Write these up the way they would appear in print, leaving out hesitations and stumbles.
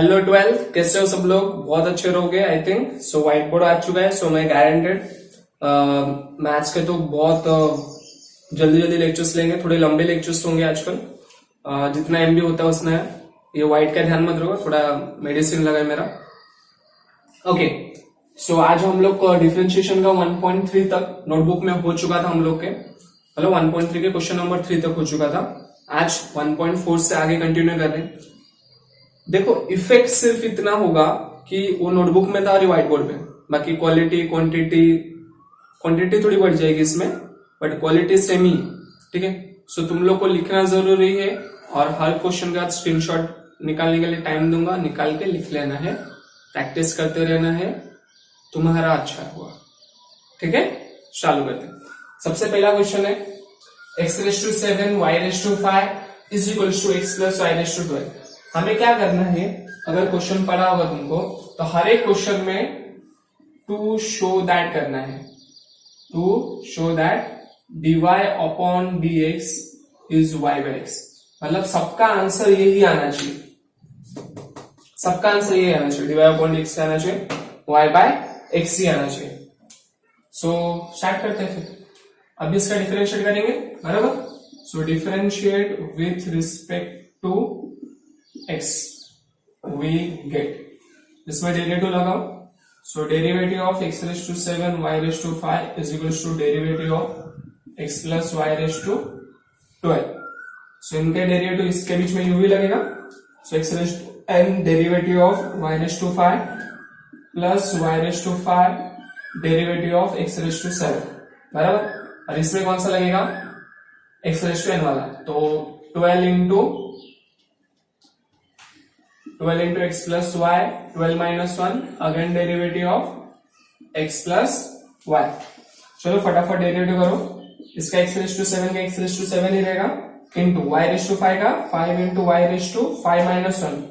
Hello 12, कैसे हो सब लोग? बहुत अच्छे रहोगे I think. So whiteboard आ चुका है, सो मैं गारंटेड मैथ्स के तो बहुत जल्दी जल्दी लेक्चर्स लेंगे। थोड़े लंबे लेक्चर्स होंगे आजकल। जितना एमबी होता है उतना है। ये व्हाइट का ध्यान मत रखो, थोड़ा मेडिसिन लगा है मेरा। ओके, सो आज हम लोग डिफरेंशिएशन का 1.3 तक नोटबुक में हो चुका था हम लोग के, मतलब 1.3 के क्वेश्चन नंबर 3 तक हो चुका था। आज 1.4 से आगे कंटिन्यू कर रहे हैं। देखो, इफेक्ट सिर्फ इतना होगा कि वो नोटबुक में था और व्हाइट बोर्ड पे, बाकी क्वालिटी क्वांटिटी थोड़ी बढ़ जाएगी इसमें, बट क्वालिटी सेम ही। ठीक है, सो तुम लोग को लिखना जरूरी है और हर क्वेश्चन का स्क्रीनशॉट निकालने के लिए टाइम दूंगा, निकाल के लिख लेना है, प्रैक्टिस करते रहना है, तुम्हारा अच्छा हुआ। ठीक है, चालू करते हैं। सबसे पहला क्वेश्चन है x⁻⁷ y⁵ is equals to x plus y⁵12। हमें क्या करना है, अगर क्वेश्चन पढ़ा होगा तुमको तो हर एक क्वेश्चन में टू शो दैट करना है, to show that dy upon dx is y by x। मतलब सबका आंसर यही आना चाहिए, सबका आंसर यही आना चाहिए, dy अपॉन dx आना चाहिए, y बाय x ही आना चाहिए। सो स्टार्ट करते हैं फिर। अभी इसका डिफरेंशिएट करेंगे, बराबर। So differentiate with respect to x we get, इसमें डेरिवेटिव लगाओ। So derivative of x⁻⁷ y⁵ is equals to derivative of x plus y⁵12। So इनके डेरिवेटिव इसके बीच में u भी लगेगा। So x⁻n derivative of y⁵ plus y⁵ derivative of x⁻⁷, बराबर। और इसमें कौन सा लगेगा, x⁻n वाला, तो 12 into x plus y, 12 minus 1, again derivative of x plus y। चलो फटाफट डेरिवेटिव करो। इसका x⁻⁷ का x⁻⁷ ही रहेगा, इंटू y⁵ का 5 इंटू y⁵ माइनस 1,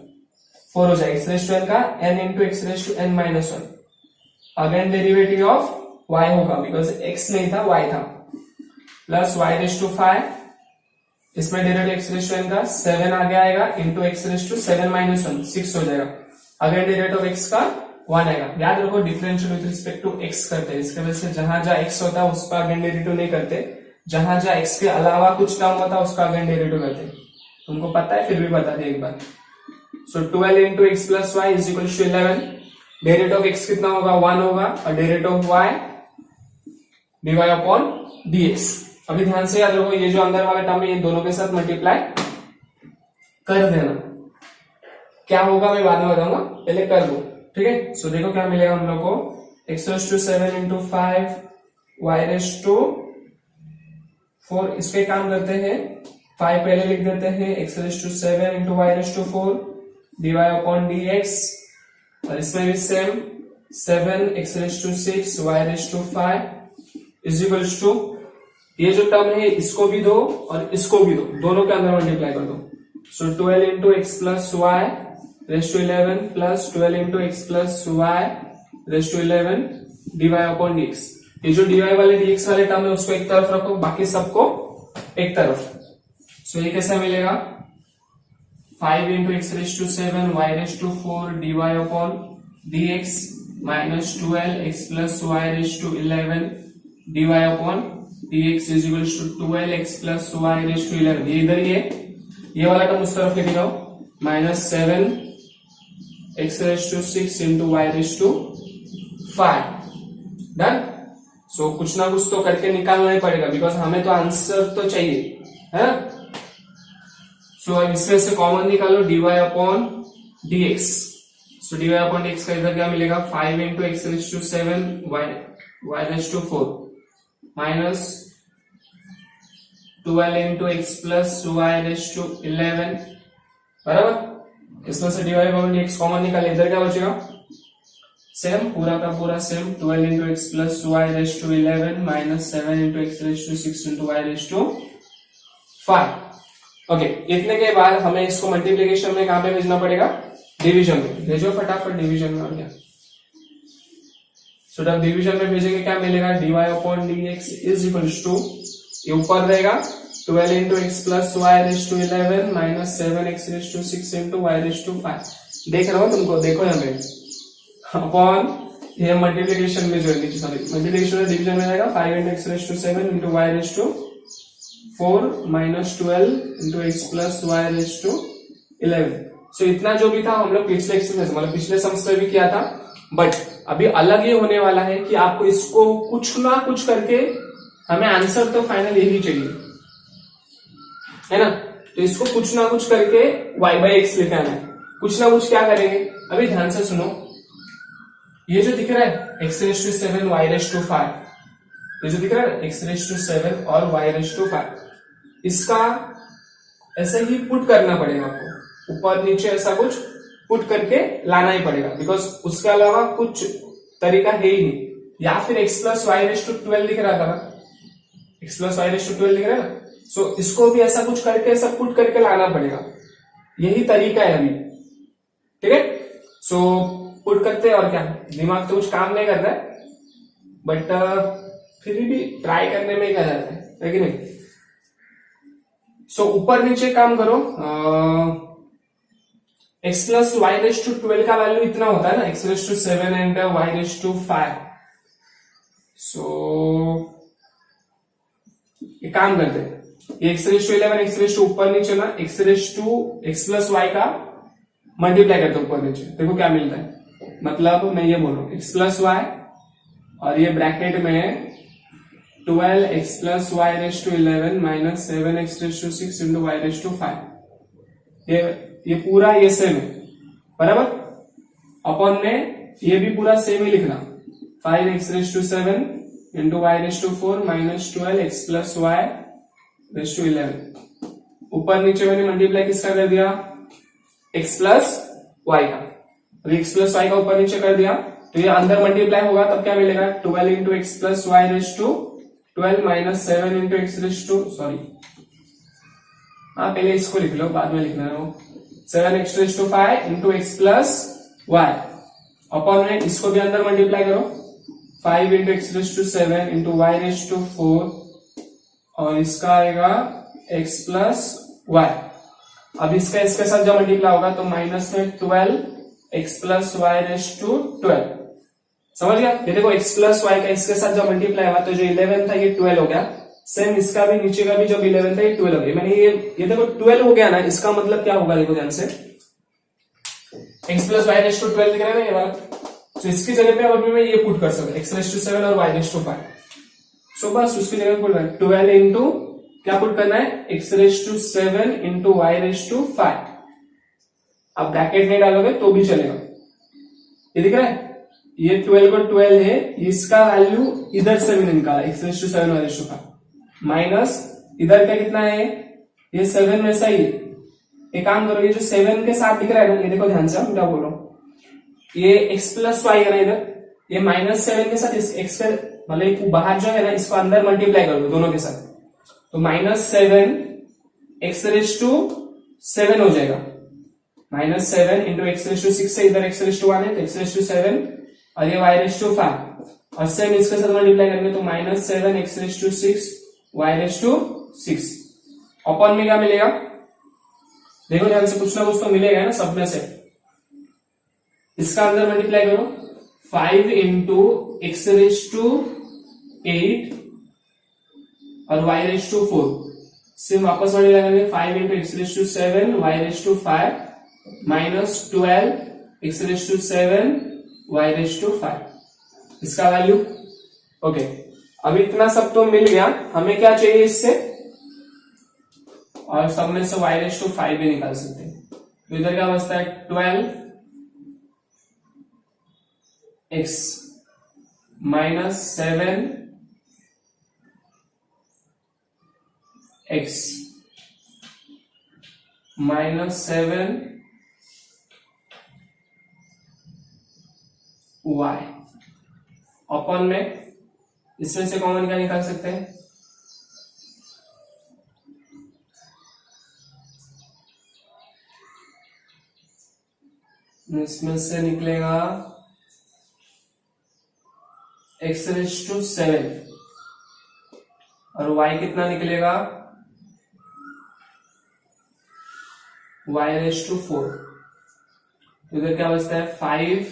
4 हो जाएगा। x⁻n का n into x⁻n minus 1, again derivative of y होगा बिकॉज x नहीं था y था, प्लस y⁵, इसमें डेरिवेटिव x⁻n का 7 आगे आएगा, इंटू x⁻7 माइनस 1, 6 हो जाएगा। अगेन डेरिवेटिव ऑफ x का 1 आएगा। याद रखो differential with respect to x करते हैं, इसके वजह से जहां जहां x होता है उसका अगेन डेरिवेटिव नहीं करते, जहां जहां x के अलावा कुछ टर्म होता है उसका अगेन डेरिवेटिव करते हैं। तुमको पता है, फिर भी बता दे एक बार। So 12 into x plus y is equal to 11। Derivative of x कितना होगा, 1 होगा, और derivative of y dy upon dx। अभी ध्यान से याद रखो, ये जो अंदर वाला टर्म है ये दोनों के साथ मल्टीप्लाई कर देना। क्या होगा मैं बाद में बताऊंगा, पहले कर दो। ठीक है, सो देखो क्या मिलेगा हम लोग को, x⁻⁷ इंटू 5 y⁵4। इसके काम करते हैं, 5 पहले लिख देते हैं, x⁻⁷ into y⁴ dy upon dx, और इसमें भी same 7 x⁻⁶ y⁵ is equals to, ये जो टर्म है इसको भी दो और इसको भी दो, दोनों के अंदर मल्टीप्लाई कर दो। सो 12 into x plus y⁻11 plus 12 into x plus y⁻11 dy upon dx। ये जो dy वाले dx वाले टर्म है उसको एक तरफ रखो, बाकी सबको एक तरफ। सो ये कैसा मिलेगा, 5 into x⁻⁷ y⁴ dy upon dx minus 12 x plus y⁻11 dy upon dx is equals to 12x plus y⁻11। ये इधर ये वाला टर्म उस तरफ लेके जाओ, minus 7 x⁻⁶ into y⁵5। Done. सो कुछ ना कुछ तो करके निकालना ही पड़ेगा बिकॉज हमें तो आंसर तो चाहिए, है ना। सो इसमें से कॉमन निकालो, dy अपॉन dx। सो dy अपॉन dx का इधर क्या मिलेगा, 5 into x⁻⁷ y⁻4 minus 12 into x plus y⁻11, बराबर। इसमें से dy अपॉन dx कॉमन निकाले, इधर क्या बचेगा, सेम पूरा का पूरा same, 12 into x plus y⁻11 minus 7 into x⁻⁶ into y⁻5। Okay, इतने के बाद हमें इसको मल्टीप्लीकेशन में कहां पे भेजना पड़ेगा, डिवीजन में भेजो फटाफट, डिवीजन में आ गया। सो जब डिवीजन में भेजेंगे क्या मिलेगा, dy upon dx is equals to, ये ऊपर रहेगा 12 into x plus y⁻11 minus 7x⁻6 into y⁻5। देख रहा हूँ तुमको, देखो यहाँ पे अपॉन ये मल्टीप्लीकेशन में जो है, सॉरी मल्टीप्लीकेशन में डिवीजन में जाएगा 5 into x raise to 7 into y raise to 4 minus 12 into x plus y raise to 11। So इतना जो भी था हम लोग पिछले एक्सरसाइज मतलब पिछले सम्स में भी किया था, बट अभी अलग ये होने वाला है कि आपको इसको कुछ ना कुछ करके हमें आंसर तो फाइनल यही चाहिए, है ना। तो इसको कुछ ना कुछ करके y बाई एक्स लिखना है। कुछ ना कुछ क्या करेंगे, अभी ध्यान से सुनो। ये जो दिख रहा है x raise to 7 y raise to 5, ये जो दिख रहा है एक्स रेस टू 7 और वाई रेस टू 5, इसका ऐसे ही पुट करना पड़ेगा आपको, ऊपर नीचे ऐसा कुछ पुट करके लाना ही पड़ेगा, बिकॉज उसके अलावा कुछ तरीका है ही नहीं। या फिर x plus y raise to 12 दिख रहा था ना, x plus y raise to 12 दिख रहा है ना, सो इसको भी ऐसा कुछ करके ऐसा पुट करके लाना पड़ेगा, यही तरीका है अभी, ठीक है। सो पुट करते हैं, और क्या, दिमाग तो कुछ काम नहीं कर रहा है, बट फिर भी ट्राई करने में क्या जाता है कि नहीं। सो ऊपर नीचे काम करो, x plus y raise to 12 का वैल्यू इतना होता है ना, x raise to 7 and y raise to 5। So ये काम करते हैं, x raise to 11 x raise to ऊपर नीचे ना, x raise to x plus y का मल्टीप्लाई करते ऊपर नीचे, देखो क्या मिलता है। मतलब मैं ये बोल रहा हूं एक्स प्लस वाई और ये ब्रैकेट में 12 x plus y raise to 11 minus 7 x raise to 6 into y raise to 5। ये पूरा ये सेम है बराबर, अपॉन में ये भी पूरा सेम ही लिखना, 5 x raise to 7 into y raise to 4 minus 12 x plus y raise to 11। ऊपर नीचे मैंने मल्टीप्लाई किसका कर दिया, एक्स प्लस वाई का, एक्स प्लस वाई का ऊपर नीचे कर दिया, तो ये अंदर मल्टीप्लाई होगा तब क्या मिलेगा, 12 into x plus y raise to 12 minus 7 into x raise to, sorry हाँ पहले इसको लिख लो बाद में लिखना है वो, 7 x raise to 5 into x plus y, upon में इसको भी अंदर मल्टीप्लाई करो, 5 into x raise to 7 into y raise to 4, और इसका आएगा x प्लस वाई। अब इसका इसके साथ जब मल्टीप्लाई होगा तो माइनस में 12 x plus y raise to 12, समझ गया। ये देखो x प्लस वाई का इसके साथ जब मल्टीप्लाई हुआ तो जो 11 था ये 12 हो गया, सेम इसका भी नीचे का भी जब 11 था ये 12 हो गया, मैंने ये देखो 12 हो गया ना, इसका मतलब क्या होगा देखो ध्यान से, x plus y raise to 12 दिख रहा है ना ये वाला, तो इसकी जगह पे अब अभी मैं ये पुट कर सकता हूं x रेस टू 7 और y रेस टू 5। सो बस उसकी जगह पुट करना 12 इंटू क्या पुट करना है, x raise to 7 into y raise to 5। अब ब्रैकेट नहीं डालोगे तो भी चलेगा, ये दिख रहा है, ये 12 को 12 है, इसका वैल्यू इधर से भी निकाला x raise to 7 y raise to 5, minus इधर का कितना है, ये 7 वैसा ही है। एक काम करो, ये जो 7 के साथ दिख रहा है ना, ये देखो ध्यान से क्या बोल रहा हूं, ये x प्लस वाई है ना इधर, ये माइनस 7 के साथ इस x का मतलब बाहर जो है ना इसको अंदर मल्टीप्लाई कर दो दोनों के साथ, तो माइनस 7 एक्स रेस टू 7 हो जाएगा, minus 7 into x raise to 6 से इधर एक्स रेस टू 1 है तो एक्स रेस टू 7 और ये वाई रेस टू 5, और सेम इसके साथ मल्टीप्लाई करेंगे तो minus 7 x raise to 6 y raise to 6, upon में क्या मिलेगा, देखो ध्यान से कुछ ना कुछ तो मिलेगा ना सब में से, इसका अंदर मल्टीप्लाई करो 5 इंटू एक्स रेस टू 8 और y रेस टू 4, सिर्फ वापस मल्टीप्लाई करेंगे 5 into x raise to 7 y raise to 5 minus 12 x raise to 7 y raise to 5, इसका वैल्यू ओके। अब इतना सब तो मिल गया, हमें क्या चाहिए इससे, और सब में से y रेस टू 5 भी निकाल सकते हैं, तो इधर क्या बचता है 12 x minus 7 x minus 7 y, upon में इसमें से कॉमन क्या निकाल सकते हैं, इसमें से निकलेगा x रेस टू 7 और y कितना निकलेगा, y रेस टू 4। इधर क्या बचता है 5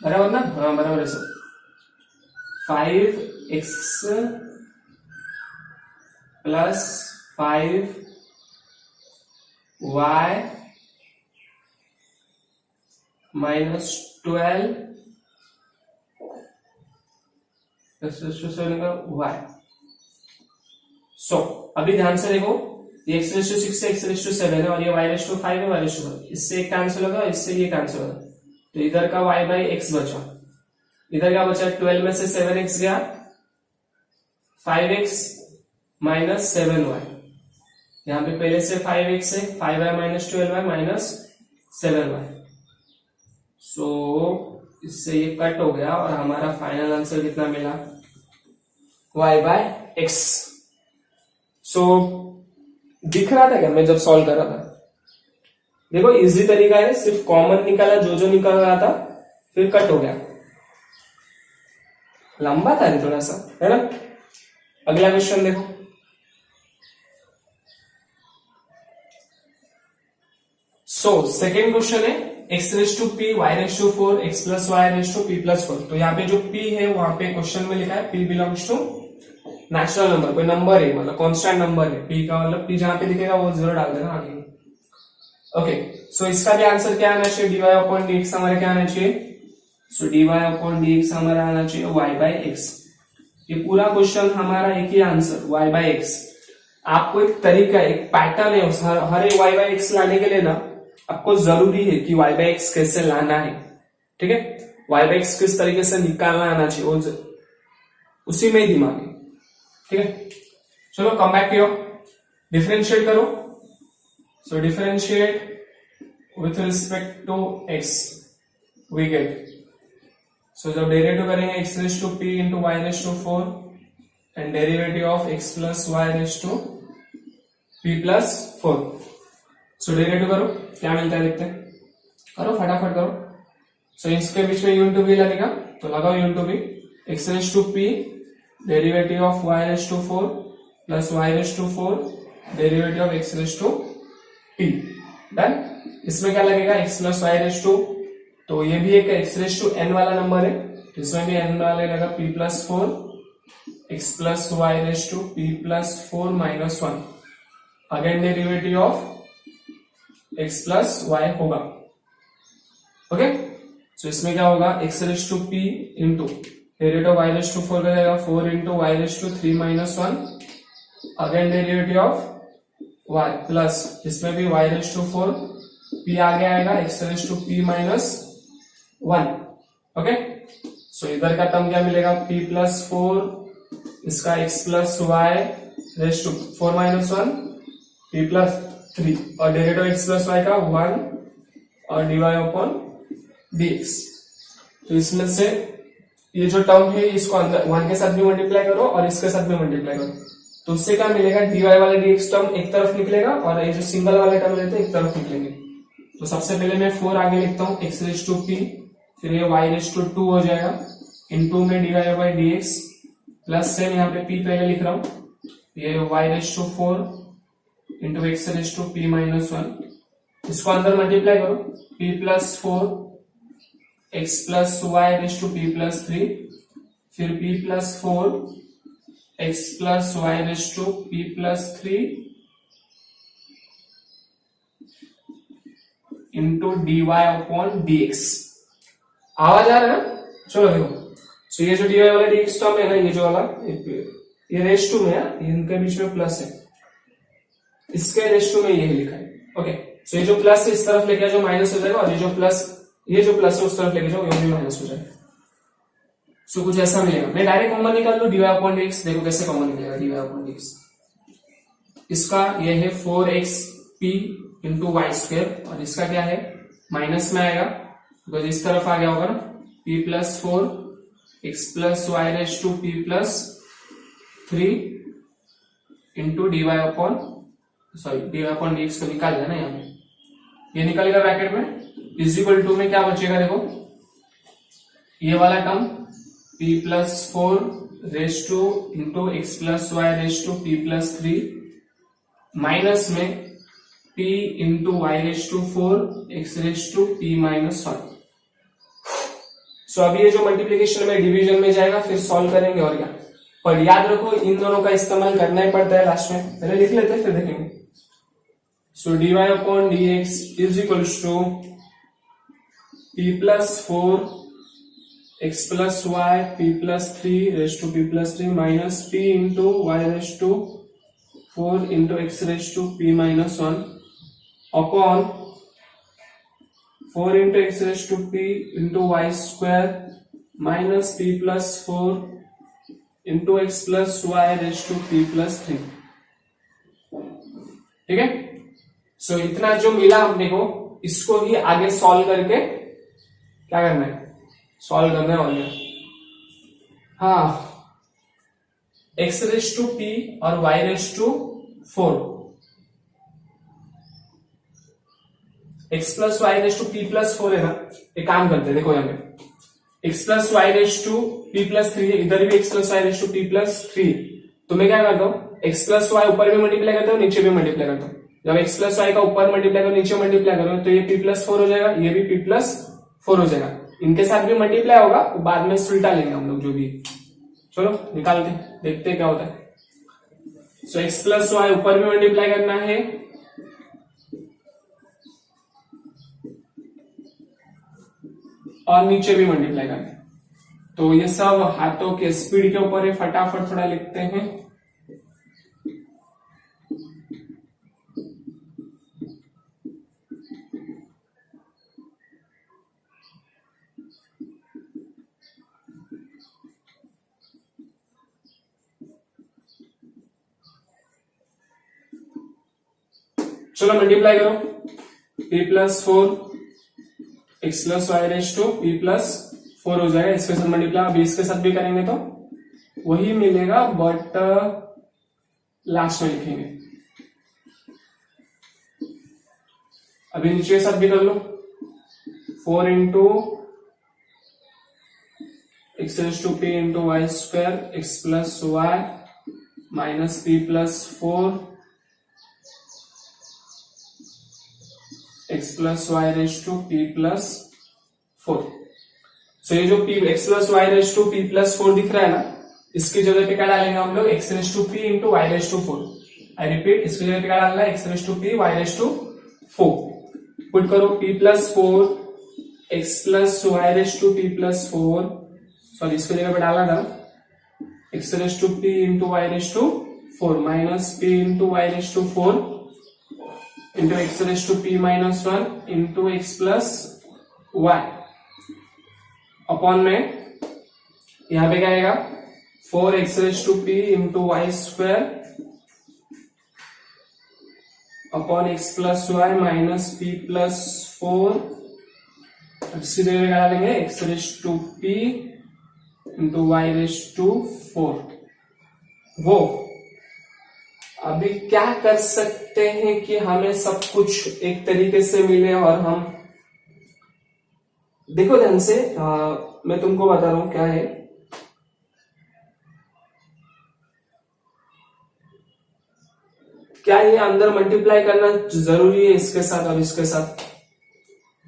बराबर ना, हाँ बराबर है sir. 5x plus 5y minus 12 y। सो अभी ध्यान से देखो, ये x6 से x7 है और ये y5 है y5, इससे एक कैंसिल होगा, इससे ये कैंसिल होगा, तो इधर का y बाई एक्स बचा। इधर क्या बचा, 12 में से 7x गया, 5x माइनस 7y। यहां पे पहले से 5x है, 5y minus 12y minus 7y। सो इससे ये कट हो गया और हमारा फाइनल आंसर कितना मिला, y बाय एक्स। सो दिख रहा था क्या मैं जब सॉल्व कर रहा था? देखो इजी तरीका है, सिर्फ कॉमन निकाला, जो निकल रहा था, फिर कट हो गया। लंबा था थोड़ा सा, है ना। अगला क्वेश्चन देखो, सेकेंड क्वेश्चन है x⁻p y⁴ x plus y⁻p plus 4। तो यहाँ पे जो p है वहां पे क्वेश्चन में लिखा है p belongs to natural number, कोई नंबर है, मतलब कांस्टेंट नंबर है। p का मतलब p जहां पे लिखेगा वो 0 डाल देना आगे। ओके, सो इसका भी आंसर क्या आना चाहिए, dy/dx हमारा क्या आना चाहिए, सो dy/dx हमारा आना चाहिए y बाई एक्स। ये पूरा क्वेश्चन हमारा एक ही आंसर y बाई एक्स। आपको एक तरीका, एक पैटर्न है हर एक y बाई एक्स लाने के लिए ना, आपको जरूरी है कि y बाई एक्स कैसे लाना है, ठीक है। y बाई एक्स किस तरीके से निकालना आना चाहिए, वो उसी में ही दिमाग है, ठीक है। चलो कम बैक किया, डिफरेंशिएट करो। So differentiate with respect to x we get, so जब डेरिवेटिव करेंगे x⁻p into y⁴ and derivative of x plus y⁻p plus 4। So derivative करो, क्या मिलता है देखते हैं, करो फटाफट करो। सो इसके बीच में u इंटू v लगेगा, तो लगाओ u into v, x⁻p derivative of y⁻4 plus y⁻4 derivative of x⁻p, done. इसमें क्या लगेगा x प्लस y⁻, तो ये भी एक x⁻n वाला नंबर है, इसमें भी n वाला लगेगा p plus 4 x plus y⁻p plus 4 minus 1। Again derivative of x plus y होगा, ओके। सो इसमें क्या होगा, x⁻p into derivative of y⁻4 का जाएगा 4 into y⁻3 minus 1। Again derivative of y plus इसमें भी y⁻4 p आगे आएगा x⁻p माइनस 1, ओके। सो इधर का टर्म क्या मिलेगा, p प्लस 4, इसका x plus y⁻4 minus 1 p plus 3, और डेरिवेटिव x प्लस y का 1 और dy/dx। तो इसमें से ये जो टर्म है इसको अंदर 1 के साथ भी मल्टीप्लाई करो और इसके साथ भी मल्टीप्लाई करो, तो उससे क्या मिलेगा, dy वाला dx टर्म एक तरफ निकलेगा और ये जो सिंगल वाले टर्म रहते हैं एक तरफ निकलेंगे। तो सबसे पहले मैं 4 आगे लिखता हूँ, x⁻p, फिर ये y⁻2 हो जाएगा, इनटू में dy/dx प्लस सेम यहाँ पे p पहले लिख रहा हूँ, ये y⁻4 इंटू x⁻p माइनस 1। इसको अंदर मल्टीप्लाई करो, p plus 4 x plus y⁻p plus 3, फिर p plus 4 x plus y⁻p plus 3 into dy/dx। आवाज आ रहा है ना, चलो देखो। सो ये जो dy वाला dx टर्म है ना, ये जो वाला ये रेश 2 में है, इनके बीच में प्लस है, इसके रेश 2 में ये लिखा है, ओके। सो ये जो प्लस है इस तरफ लेके जाओ, माइनस हो जाएगा, और ये जो प्लस है उस तरफ लेके जाओ, ये भी माइनस हो जाएगा। सो कुछ ऐसा मिलेगा। मैं डायरेक्ट कॉमन निकाल लू, dy/dx, देखो कैसे कॉमन निकलेगा dy/dx। इसका ये है 4xp इंटू y², और इसका क्या है, माइनस में आएगा, बिकॉज इस तरफ आ गया होगा ना, p plus 4 x plus y⁻p plus 3 into dy/dx को निकाल लेना, यहाँ पे ये निकलेगा ब्रैकेट में, इज इक्वल टू में क्या बचेगा, देखो ये वाला term p plus 4 raise 2 into x plus y⁻p plus 3 minus में p into y raise to 4 x raise to p minus 1। So अभी ये जो मल्टीप्लीकेशन में डिवीजन में जाएगा, फिर सॉल्व करेंगे और क्या। पर याद रखो इन दोनों का इस्तेमाल करना ही पड़ता है लास्ट में, पहले लिख लेते हैं फिर देखेंगे। So dy upon dx is equals to p plus 4 x plus y p plus 3 raise to p plus 3 minus p into y raise to 4 into x raise to p minus 1 upon 4 into x raise to p into y square minus p plus 4 into x plus y raise to p plus 3। ठीक है। सो इतना जो मिला अपने को, इसको ही आगे solve करके क्या करना है, सॉल्व करना है। और हाँ, एक्स रेस टू p और y raise to 4, x plus y raise to p plus 4 है ना। एक काम करते हैं, देखो यहाँ पे x plus y raise to p plus 3 है, इधर भी x plus y raise to p plus 3। तो मैं क्या करता हूँ, x प्लस वाई ऊपर भी मल्टीप्लाई करता हूँ, नीचे भी मल्टीप्लाई करता हूँ। जब x प्लस वाई का ऊपर मल्टीप्लाई करो, नीचे मल्टीप्लाई करो, तो ये p प्लस 4 हो जाएगा, ये भी p प्लस 4 हो जाएगा। इनके साथ भी मल्टीप्लाई होगा, तो बाद में उल्टा लेंगे हम लोग जो भी। चलो निकालते, देखते क्या होता है। सो x प्लस वाई ऊपर भी मल्टीप्लाई करना है और नीचे भी मल्टीप्लाई करना है। तो ये सब हाथों के स्पीड के ऊपर है, फटाफट थोड़ा लिखते हैं। चलो मल्टीप्लाई करो, p plus 4 x plus y raise to p plus 4 हो जाएगा। इसके साथ मल्टीप्लाई, अभी इसके साथ भी करेंगे तो वही मिलेगा, बट लास्ट में लिखेंगे। अभी नीचे के साथ भी कर लो, 4 into x raise to p into y square x plus y minus p plus 4 x plus y raise to p plus 4। So ये जो p x plus y raise to p plus 4 दिख रहा है ना, इसकी जगह पे क्या डालेंगे हम लोग, x raise to p into y raise to 4। I repeat, इसकी जगह पे क्या डालना है, x raise to p y raise to 4। Put करो p plus 4 x plus y raise to p plus 4, sorry इसकी जगह पे डाला था x raise to p into y raise to 4 minus p into y raise to 4 into x raise to p minus 1 into x plus y upon में यहां पे क्या आएगा, 4 x raise to p into y square upon x plus y minus p plus 4। इसकी जगह क्या डालेंगे, x raise to p into y raise to 4। वो अभी क्या कर सकते हैं कि हमें सब कुछ एक तरीके से मिले और हम देखो ध्यान से, मैं तुमको बता रहा हूं क्या है। क्या ये अंदर मल्टीप्लाई करना जरूरी है इसके साथ और इसके साथ?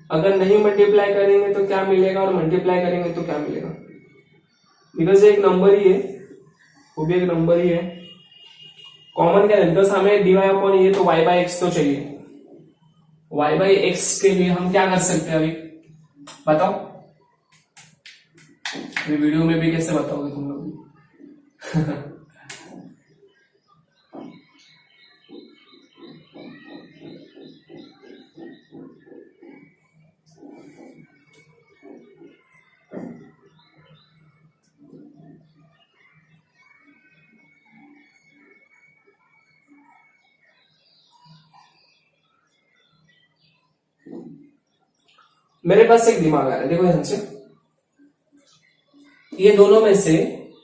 अगर नहीं मल्टीप्लाई करेंगे तो क्या मिलेगा और मल्टीप्लाई करेंगे तो क्या मिलेगा? बिकॉज एक नंबर ही है, वो भी एक नंबर ही है। कॉमन क्या है, बिकॉज हमें dy अपॉन ये तो y बाई एक्स तो चाहिए। y बाई एक्स के लिए हम क्या कर सकते हैं अभी बताओ? वीडियो में भी कैसे बताओगे तुम लोग? मेरे पास एक दिमाग आ रहा है, देखो ध्यान से। ये दोनों में से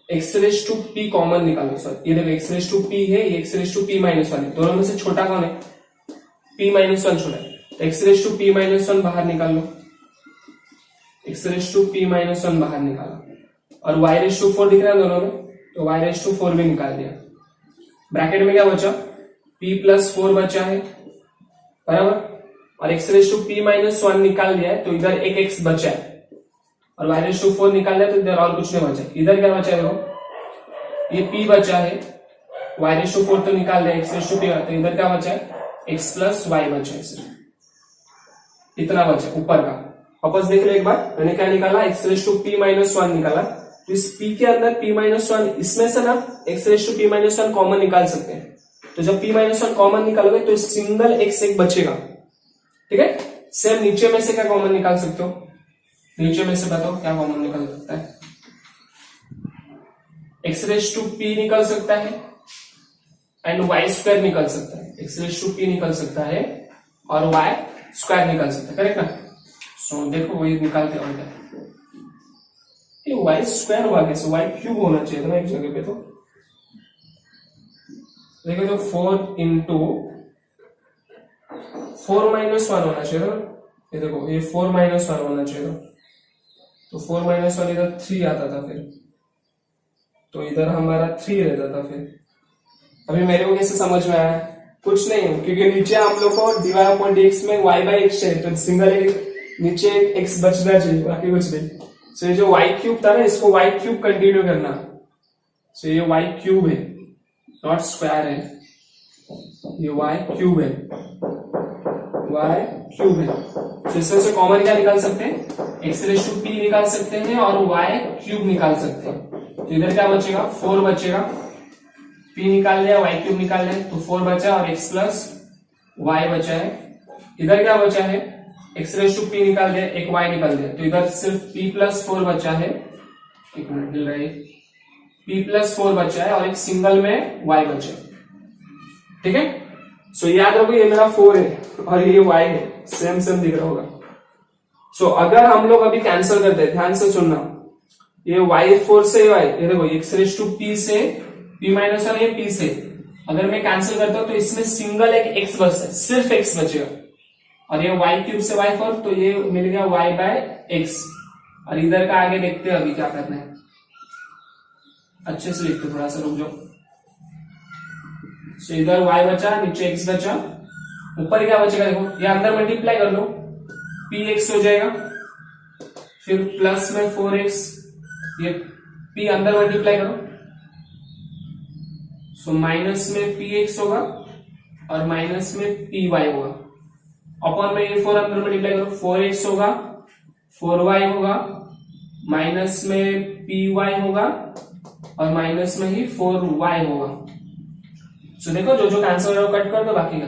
x raise to p common निकालो। सर ये देखो एक्स रेस टू पी है, ये x raise to p minus 1 है। दोनों में से छोटा कौन है? पी माइनस 1 छोटा है। X raise to p minus 1 बाहर निकाल लो, x raise to p minus 1 बाहर निकाला। और वाई रेस टू 4 दिख रहा है दोनों में, तो वाई रेस टू 4 भी निकाल दिया। ब्रैकेट में क्या बचा? p+4 बचा है बराबर, और x⁻p−1 निकाल दिया है तो इधर एक x बचा है, और y⁴ निकाल दिया तो इधर और कुछ नहीं बचा। इधर क्या बचा है देखो, ये p बचा है, y⁴ तो निकाल दिया, x⁻p तो इधर क्या बचा है, x+y बचा है सिर्फ, इतना बचा ऊपर का। वापस देख लो एक बार, मैंने क्या निकाला, x⁻p−1 निकाला, तो इस p के अंदर p−1, इसमें से ना x⁻p−1 कॉमन निकाल सकते हैं, तो जब p−1 कॉमन निकालोगे तो सिंगल x एक बचेगा, ठीक है। सेम नीचे में से क्या कॉमन निकाल सकते हो, नीचे में से बताओ क्या कॉमन निकल सकता है, x⁻p निकल सकता है एंड y² निकल सकता है, x⁻p निकल सकता है और y² निकल सकता है, करेक्ट ना। सो देखो वही निकालते हैं, ये y² हुआ कैसे, y³ होना चाहिए था ना एक जगह पे, तो देखो तो 4 इंटू 4-1 होना चाहिए था, ये देखो ये 4-1 होना चाहिए था, तो 4-1 इधर 3 आता था, फिर तो इधर हमारा 3 रहता था। फिर अभी मेरे को कैसे समझ में आया, कुछ नहीं है, क्योंकि नीचे हम लोग को dy/dx में y/x है, तो सिंगल एक नीचे एक x बचना चाहिए, बाकी कुछ नहीं। सो ये जो y³ था ना, इसको y³ कंटिन्यू करना, सो ये y³ है, नॉट स्क्वायर है, ये y³ है, y³ है। तो इसमें से कॉमन क्या निकाल सकते हैं, x⁻p निकाल सकते हैं और y³ निकाल सकते हैं, तो इधर क्या बचेगा, 4 बचेगा, p निकाल लिया, y³ निकाल लिया, तो 4 बचा और x+y बचा है। इधर क्या बचा है, x⁻p निकाल दिया, एक y निकाल दिया, तो इधर सिर्फ p+4 बचा है, एक मिनट मिल रही, p+4 बचा है और एक सिंगल में y बचा है, ठीक है। सो याद रखो ये मेरा 4 है और ये y है, सेम सेम दिख रहा होगा। सो अगर हम लोग अभी कैंसिल करते हैं, ध्यान से सुनना, ये y4 से y, ये देखो x⁻p से p-1 ये p से, अगर मैं कैंसिल करता हूं तो इसमें सिंगल एक x बचता है, सिर्फ x बचेगा, और ये y³ से y4, तो ये मिल गया y/x। और इधर का आगे देखते हैं अभी क्या करना है, अच्छे से लिखते, थोड़ा सा रुक जाओ। सो इधर y बचा, नीचे x बचा, ऊपर क्या बचेगा देखो, ये अंदर मल्टीप्लाई कर लो, px हो जाएगा, फिर प्लस में 4x, ये p अंदर मल्टीप्लाई करो, सो माइनस में px होगा और माइनस में py होगा, अपॉन में ये 4 अंदर मल्टीप्लाई करो, 4x होगा, 4y होगा, माइनस में py होगा और माइनस में ही 4y होगा। सो देखो जो जो कैंसिल हो कट कर दो, बाकी का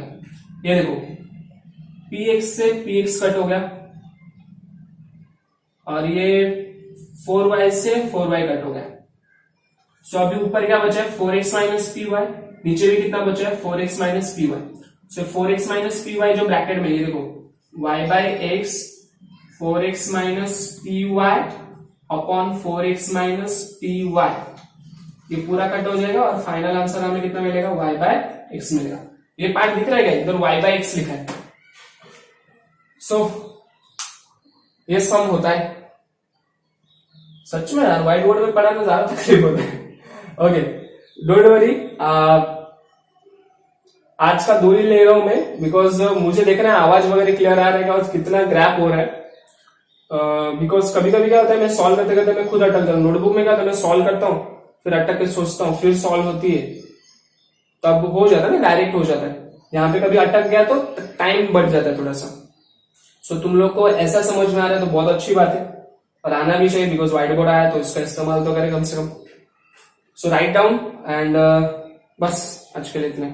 ये देखो px से px कट हो गया, और ये 4y से 4y कट हो गया। सो अभी ऊपर क्या बचा है, 4x - py, नीचे भी कितना बचा है, 4x - py। सो 4x - py जो ब्रैकेट में, ये देखो y/x 4x - py upon 4x - py, ये पूरा कट हो जाएगा और फाइनल आंसर हमें कितना मिलेगा, y/x मिलेगा। ये पार्ट दिख रहा है, इधर y/x लिखा है। सो ये सम होता है, सच में यार व्हाइट बोर्ड में पढ़ाना ज्यादा तकलीफ होता है। ओके डोंट वरी, आज का 2 ही ले रहा हूं मैं, बिकॉज मुझे देखना है आवाज वगैरह क्लियर आ रहा है और कितना ग्रैप हो रहा है। बिकॉज कभी कभी क्या होता है, मैं सॉल्व करते करते मैं खुद अटक जाता हूँ। नोटबुक में क्या होता है, मैं सॉल्व करता हूँ, फिर अटक के सोचता हूँ, फिर सॉल्व होती है, तब हो जाता है ना, डायरेक्ट हो जाता है। यहाँ पे कभी अटक गया तो टाइम बढ़ जाता है थोड़ा सा। सो तुम लोग को ऐसा समझ में आ रहा है तो बहुत अच्छी बात है, और आना भी चाहिए, बिकॉज व्हाइट बोर्ड आया तो इसका इस्तेमाल तो करें कम से कम। सो राइट डाउन एंड बस आज के लिए इतना।